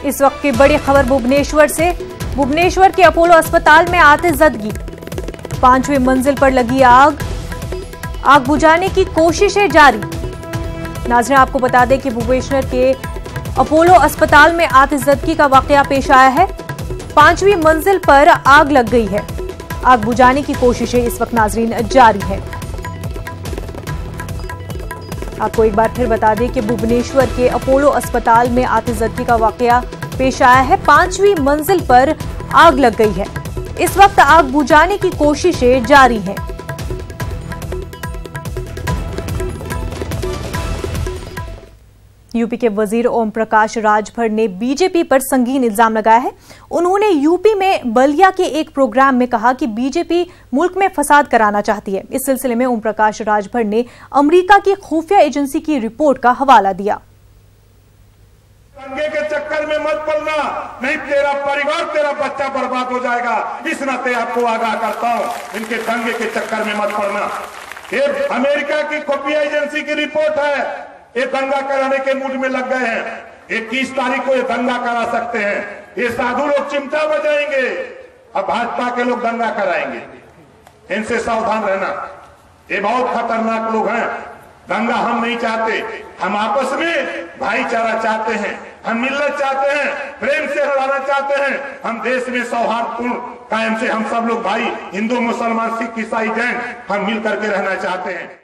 इस वक्त की बड़ी खबर भुवनेश्वर से। भुवनेश्वर के अपोलो अस्पताल में आतिशबाजी, 5वीं मंजिल पर लगी आग बुझाने की कोशिशें जारी। नाज़रीन, आपको बता दें कि भुवनेश्वर के अपोलो अस्पताल में आतिशबाजी का वाकया पेश आया है। 5वीं मंजिल पर आग लग गई है। आग बुझाने की कोशिशें इस वक्त नाज़रीन जारी है। आपको एक बार फिर बता दें कि भुवनेश्वर के अपोलो अस्पताल में आतिशबाजी का वाकया पेश आया है। 5वीं मंजिल पर आग लग गई है। इस वक्त आग बुझाने की कोशिशें जारी हैं। यूपी के वजीर ओम प्रकाश राजभर ने बीजेपी पर संगीन इल्जाम लगाया है। उन्होंने यूपी में बलिया के एक प्रोग्राम में कहा कि बीजेपी मुल्क में फसाद कराना चाहती है। इस सिलसिले में ओम प्रकाश राजभर ने अमेरिका की खुफिया एजेंसी की रिपोर्ट का हवाला दिया। दंगे के चक्कर में मत पड़ना, नहीं तेरा परिवार, तेरा बच्चा बर्बाद हो जाएगा। इस नाते आपको आगाह करता हूं, इनके दंगे के चक्कर में मत पड़ना। ये अमेरिका की खुफिया एजेंसी की रिपोर्ट है। ये दंगा कराने के मूड में लग गए हैं। 21 तारीख को ये दंगा करा सकते हैं। ये साधु लोग चिमटा बजाएंगे, अब भाजपा के लोग दंगा कराएंगे। इनसे सावधान रहना, ये बहुत खतरनाक लोग हैं। दंगा हम नहीं चाहते, हम आपस में भाईचारा चाहते हैं, हम मिलना चाहते हैं, प्रेम से रहना चाहते हैं। हम देश में सौहार्दपूर्ण कायम से हम सब लोग भाई, हिंदू मुसलमान सिख ईसाई जैन, हम मिल करके रहना चाहते हैं।